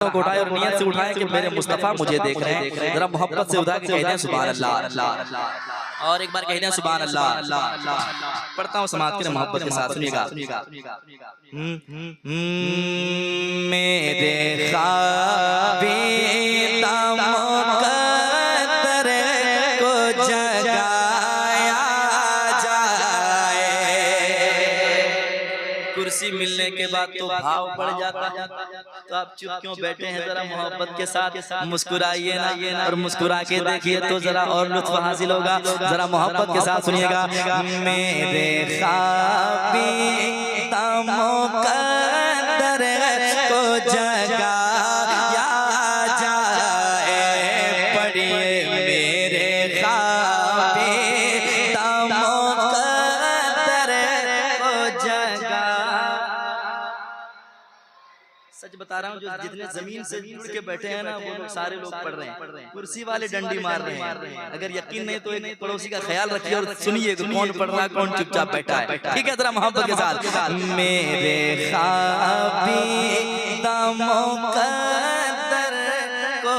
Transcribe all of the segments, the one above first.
को उठाए और नियत से उठाए कि मेरे मुस्तफ़ा मुझे देख रहे हैं। जरा मोहब्बत से उठा के कह दें सुभान अल्लाह, और एक बार कह दें सुभान अल्लाह। पढ़ता हूँ समाज के मोहब्बत के साथ, सुनिएगा। मेरे ख्वाबे मुक़द्दर को जगाया जाए। कुर्सी मिलने के बाद तो भाव बढ़ जाता है, तो आप चुप क्यों बैठे हैं? जरा मोहब्बत के साथ मुस्कुराइए ना, और मुस्कुरा के देखिए तो जरा और लुत्फ हासिल होगा। जरा मोहब्बत के साथ सुनिएगा। मेरे ख्वाबे मुक़द्दर को जगाया जाए। पढ़िए मेरे ख्वाबे मुक़द्दर को जगा। सच बता रहा हूँ, जो जितने जमीन से जुड़ के बैठे हैं ना, वो लोग सारे लोग पढ़ रहे हैं। कुर्सी वाले डंडी मार रहे हैं। अगर यकीन नहीं तो एक पड़ोसी का ख्याल रखिए और सुनिए कि कौन पढ़ रहा है, कौन चुपचाप बैठा है। ठीक है, जरा मोहब्बत के साथ। मेरे ख्वाबे मुक़द्दर को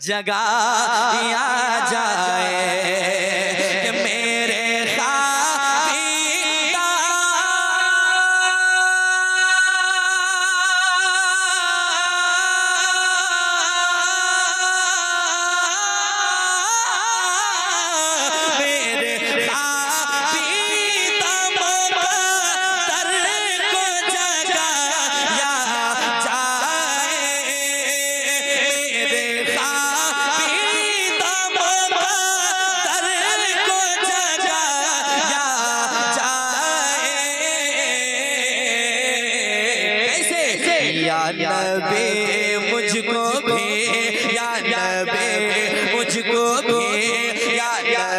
जगाया जाए। या नबी मुझको भी, या नबी मुझको भी, या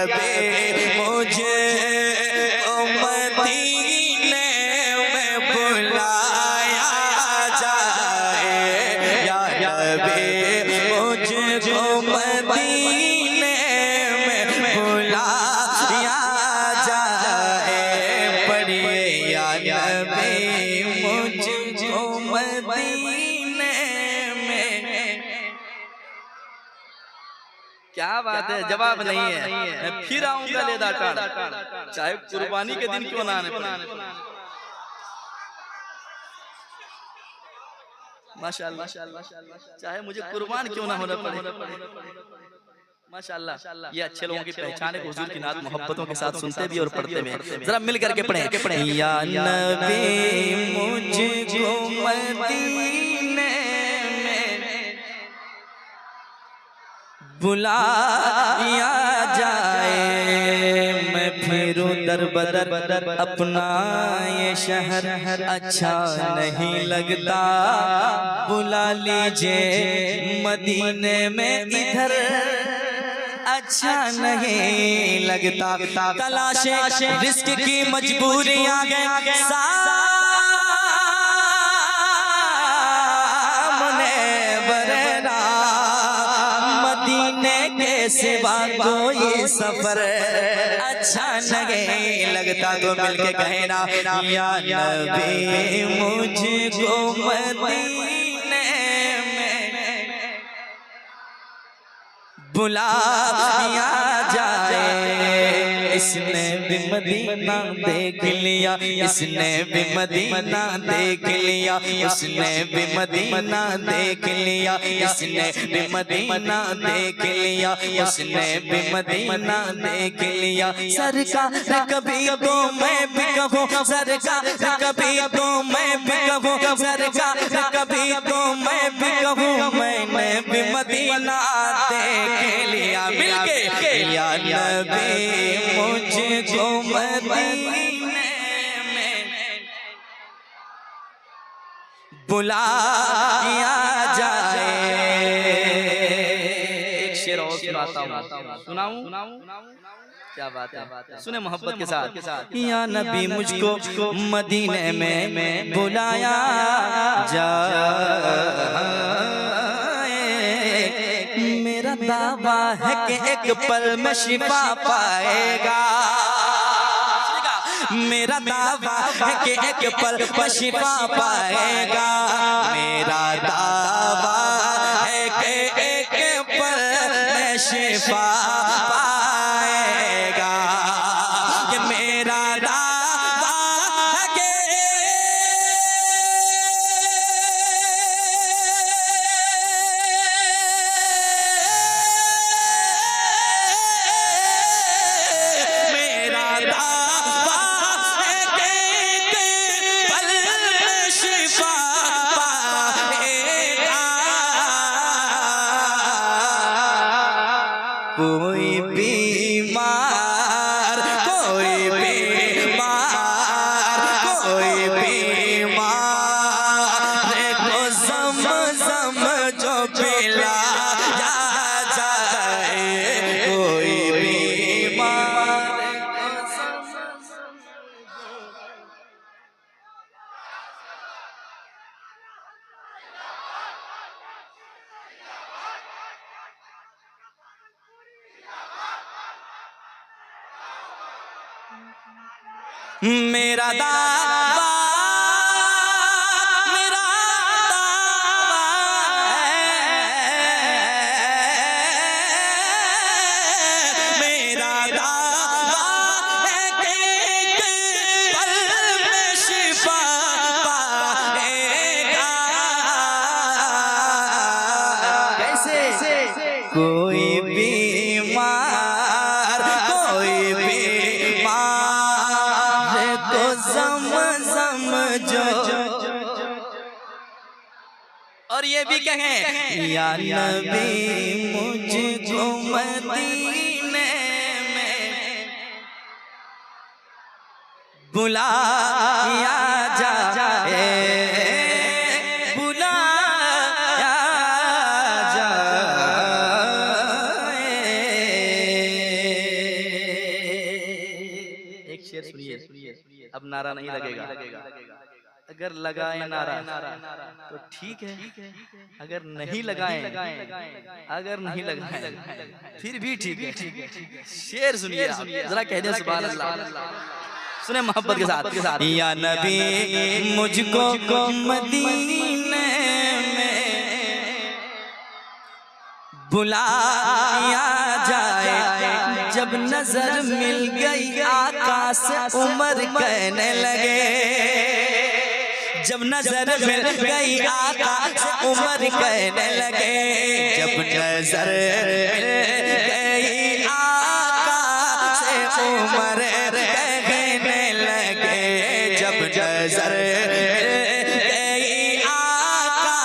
नबी मुझे मदीने में बुलाया जाए। या नबी मुझको मदीने में बुलाया जाए। पढ़िए या नबी मुझको मदीने में। क्या बात है, जवाब नहीं है। मैं फिर आऊंगा लेदा टाड़, चाहे कुर्बानी के दिन क्यों ना आने पड़े। माशाअल्लाह, चाहे मुझे कुर्बान क्यों ना होना पड़े। माशाअल्लाह, ये अच्छे लोगों की पहचान है, हुजूर की नात मोहब्बतों के साथ सुनते भी और पढ़ते भी। जरा मिल करके पढ़ें। या नबी मुझको मदीने में बुलाया जाए। मैं फिरूं दर बदर अपना ये शहर अच्छा नहीं लगता। बुला लीजिए मदीने में इधर अच्छा नहीं लगता। तलाशे रिस्क की मजबूरियां गए सामने वरना मदीने के सिवा कोई सफर अच्छा नहीं लगता। तो मिलके कहे ना, या नबी मुझको मदीने बुलाया जाए। इसने भी मदीना देख लिया, इसने भी मदीना देख लिया, उसने भी मदीना देख लिया, इसने भी मदीना देख लिया, उसने भी मदीना देख लिया। सरकार कभी तो मैं भी कहूँ, सरकार कभी तो मैं भी कहूँ, सरकार कभी तो मैं भी कहूँ, मैंने भी मदीना देख लिया। मिलके या नबी मुझको मदीने में बुलाया जाए। एक शेर और सुनाता हूँ, सुनाऊं? क्या बात है, सुने मोहब्बत के साथ। या नबी मुझको मदीने में बुलाया जाए। मेरा दावा है कि एक पल में शिफा पाएगा। मेरा दावा है कि एक पल में शिफा पाएगा। मेरा दावा है कि एक पल में शिफा पाएगा। ये मेरा दावा है कि मेरा दावा है कि एक पल में शिफा पाएगा। कोई बीमार कोई बीमार कोई बीमार को ज़म-ज़म जो पिलाया जाए। कोई बीमार को ज़म-ज़म मेरा दावा मेरा दावा है। मेरा दावा है कि एक पल में शिफा पाएगा। कैसे? कोई बीमार कोई बीमार को ज़म-ज़म जो और ये भी कहें या नबी मुझको मदीने में बुलाया जाए। बुलाया जाए। एक शेर सुनिए, अब नारा नहीं लगेगा। अगर लगाए नारा तो ठीक है, अगर नहीं लगाए अगर नहीं लगाए फिर भी ठीक है। शेर सुनिए जरा, कह दे सुभान अल्लाह। सुने मोहब्बत के साथ या नबी मुझको मदीने में बुलाया जाए। जब नजर मिल गई आका से उमर कहने लगे। जब नजर मिल गई आका से उमर कहने लगे। जब नजर मिल गई आका से उमर कहने लगे। जब नजर मिल गई आका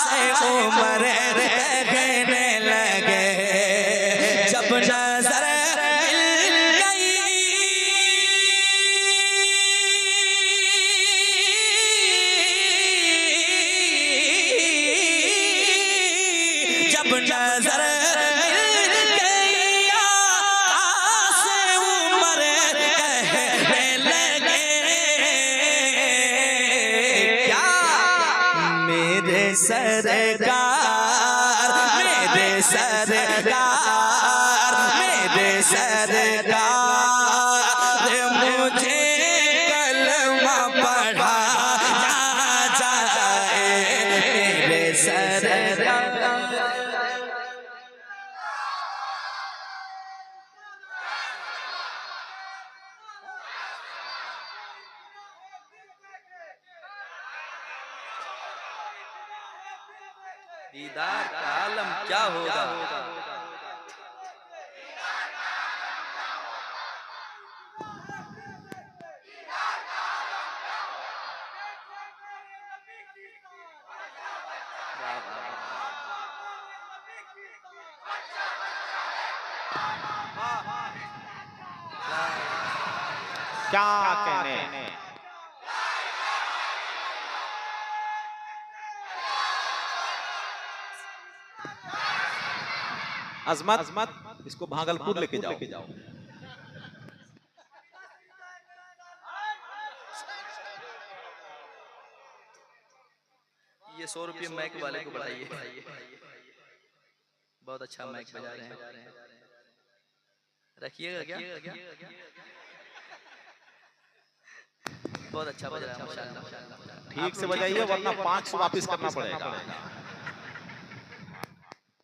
से उमर कहने लगे। जब नजर जब नजर मिल गई आका से उमर कहने लगे। क्या मेरे सरकार मेरे सरकार मेरे सरकार मुझे कलमा पढ़ाया जाए। मेरे सरकार दीदार का आलम क्या होगा। क्या कहने अजमत इसको भागलपुर लेके जाओ। ये 100 रुपये माइक वाले को बढ़ाइए। बहुत अच्छा माइक बजा रहे हैं। रखिएगा क्या? बहुत अच्छा बज रहा है माशाल्लाह। ठीक से बजाइए वरना 500 वापस करना पड़ेगा।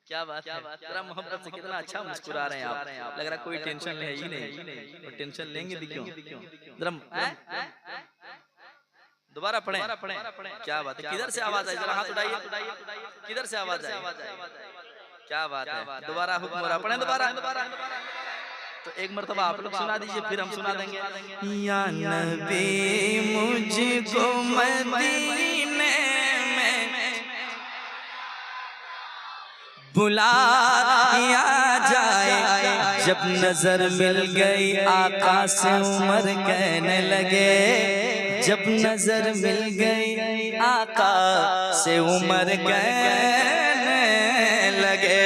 क्या बात है, जरा मोहब्बत से कितना अच्छा मुस्कुरा रहे हैं आप, लग रहा कोई टेंशन है ही नहीं, और टेंशन लेंगे भी क्यों? जरा दोबारा पढ़ें। क्या बात है, किधर से आवाज आई, जरा हाथ उठाइए, किधर से आवाज आई? क्या बात है, दोबारा हुक्म हो रहा, पढ़ें दोबारा। तो एक मर्तबा आप लोग सुना दीजिए, फिर हम सुना देंगे। या नबी मुझको मदीने में बुलाया जाए, जब नजर मिल गई आका से उमर कहने लगे, जब नजर मिल गई आका से उमर कहने लगे,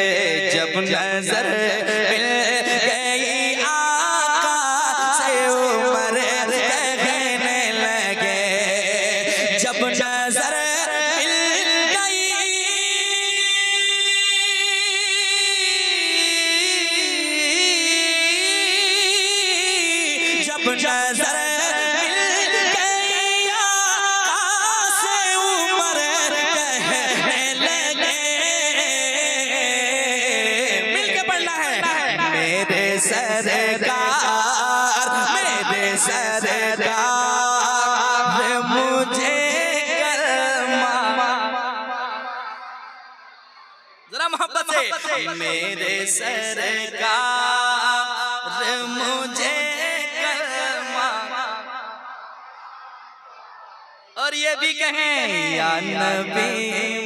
जब नजर मिल गई आका से उमर कहने लगे, जब नजर नजर मिल गई आका से उमर कहने लगे, मिलके पढ़ना है। मेरे सरकार मुझे कलमा, जरा मोहब्बत से, मेरे सरकार मुझे और ये भी कहें, या नबी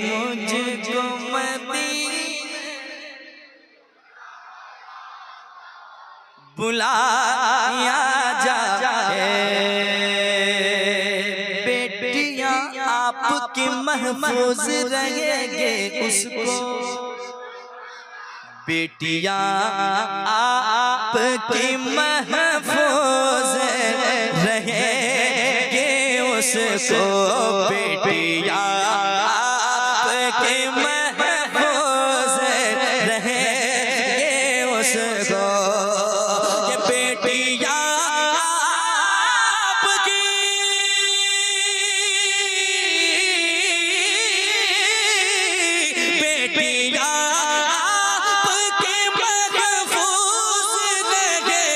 मुझको मदीने बुलाया जाए, बेटियां आपकी महफूज रहेंगे उसको, बेटियां आपकी महफूज रहेंगे उसको, बेटियां आपके महफूज रहेंगे उसको, ये बेटियां आपकी बेटियां आपके महफूज रहेंगे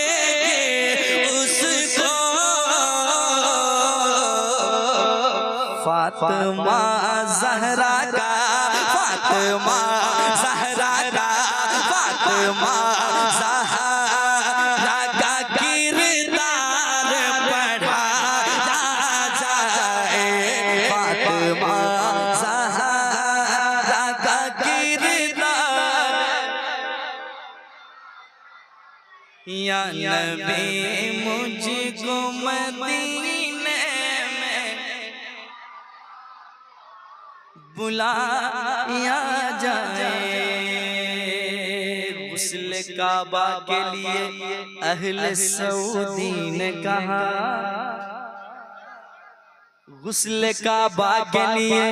उसको, फातिमा ज़हरा का, फातिमा ज़हरा का, फातिमा ज़हरा का किरदार पढ़ाया जाए, फातिमा ज़हरा का किरदार, या नबी मुझको मदीने बुलाया जाए, गुस्ल काबा के लिए अहले सऊदी ने कहा, गुस्ल काबा के लिए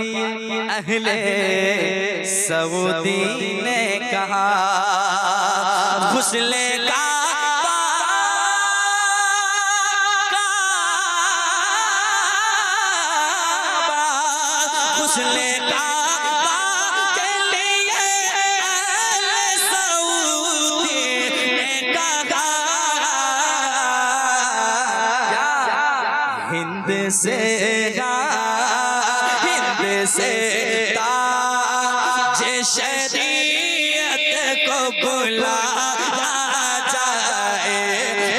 अहले सऊदी ने कहा, गुस्ल गुस्ल काबा के लिए सऊदी ने कहा, हिंद से ताज शरीयत को बुलाया जाए,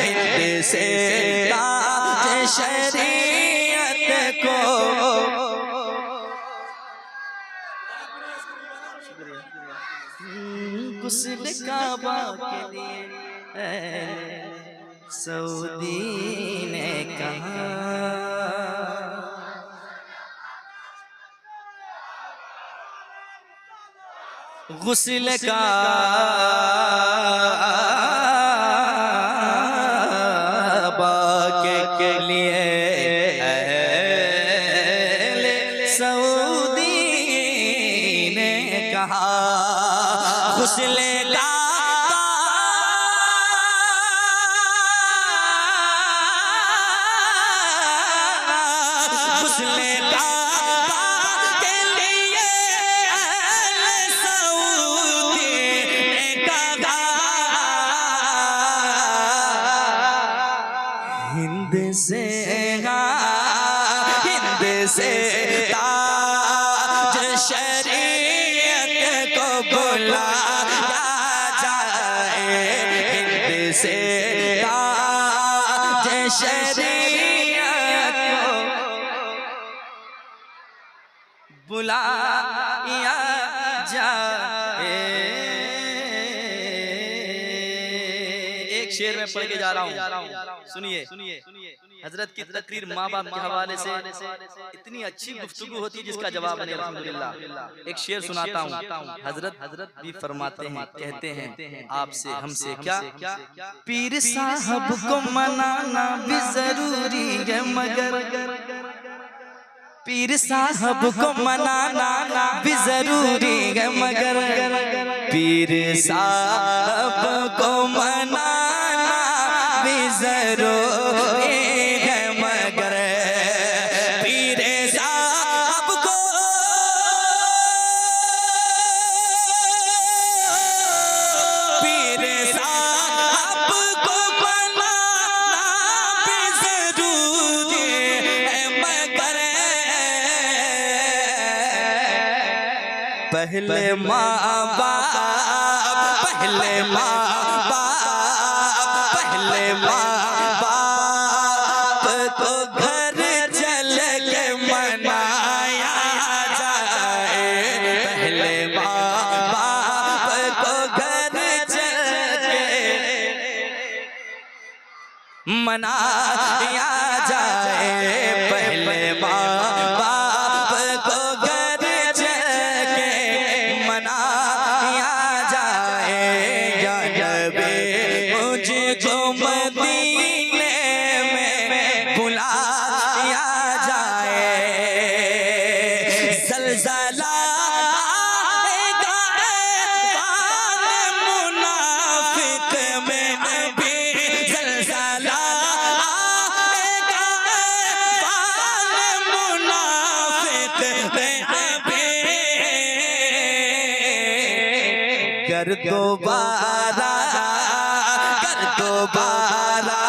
हिंद से ताज शरीयत को, गुस्ल काबा के लिए सऊदी ने कहा, गुस्ल काबा के लिए सऊदी ने कहा, गुस्ल बुलाया जाए। एक शेर में पढ़ के जा रहा हूँ, सुनिए। हजरत की तकरीर माँ बाप के हवाले से इतनी अच्छी गुफ्तगू होती है जिसका जवाब नहीं अल्हम्दुलिल्लाह। एक शेर सुनाता हूँ। हजरत भी फरमाते हैं, कहते हैं आपसे हमसे क्या, पीर साहब को मनाना भी जरूरी है मगर, पीर साहब को मनाना भी जरूरी है मगर, पीर साहब को मनाना भी जरूरी है मगर, पीर साहब को, पीर साहब को मनाना भी जरूरी है मगर, पहले माँ बाप, पहले माँ बाप, पहले माँ बाप को घर चल के मनाया जाए, पहले माँ बाप को घर चल के मनाया जाए, पहले माँ बाप को घर चल के मनाया जाए। या नबी मुझको मदीने में बुलाया जाए, ज़लज़ला आएगा मुनाफिक में भी, ज़लज़ला आएगा मुनाफिक में भी, कर दोबारा, कर दोबारा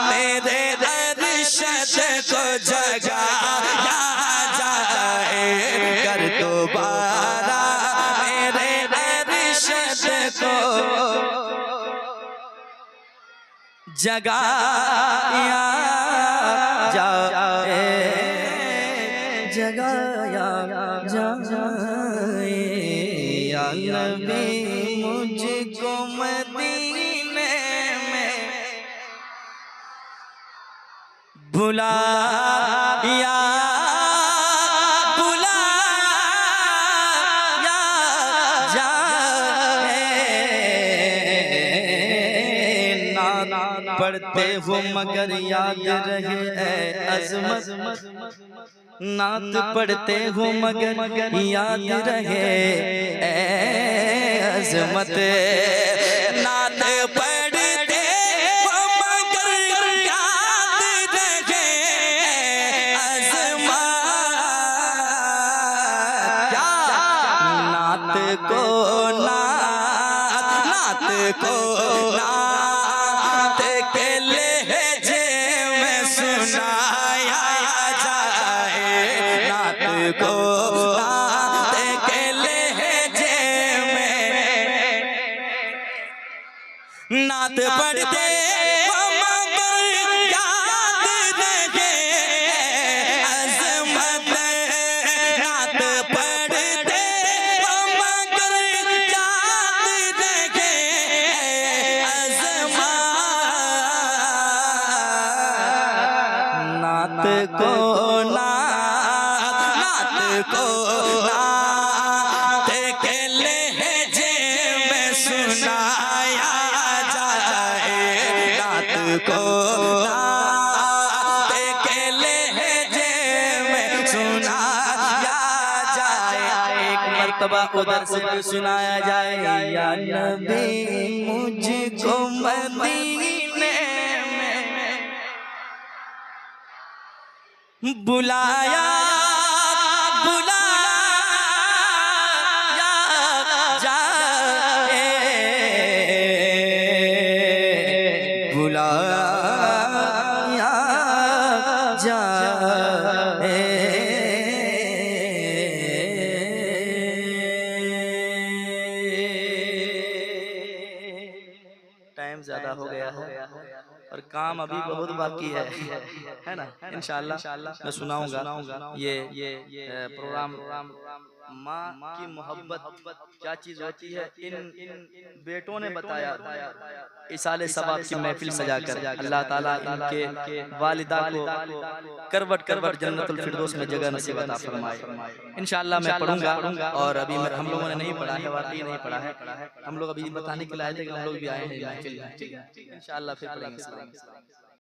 मेरे अरशद को जगाया जाए, कर दोबारा मेरे अरशद को जगाया जाए, जगाया जाए। या नबी मुझको मदीने में बुलाया, बुलाया जाए। नात पढ़ते हो मगर याद रहे अज़मत, नात पढ़ते हो मगर याद रहे अज़मत, नात पढ़ते हो मगर याद रहे अज़मत। नात को नात को नात के लहजे में सुनाया जाए, नात को नात के लहजे में, नात पढ़ते हो मगर याद रहे अज़मत, नात पढ़ते हो मगर याद रहे अज़मत। नात को नात को नात के लहजे में सुनाया जाए, नात को नात के लहजे में सुनाया जाए। एक मर्तबा उधर से सुनाया जाए, या नबी मुझको मदीने में बुलाया, बुलाया जाए, बुलाया जाए। टाइम ज्यादा हो गया है। और काम अभी बहुत बाकी है ना। इंशाअल्लाह मैं सुनाऊंगा ये प्रोग्राम माँ की मोहब्बत क्या चीज होती है। इन बेटों ने बताया इसाले सवाब की महफिल सजाकर। अल्लाह ताला इनके वालिदा को करवट करवट जन्नतुल फिरदौस में जगह नसीब अता फरमाए। इंशाअल्लाह मैं पढ़ूंगा। और अभी हम लोगों ने नहीं पढ़ा है, वाकई नहीं पढ़ा है। हम लोग अभी बताने के लिए आए थे कि हम लोग भी आए हैं महफिल में। इंशाअल्लाह फिर पढ़ेंगे।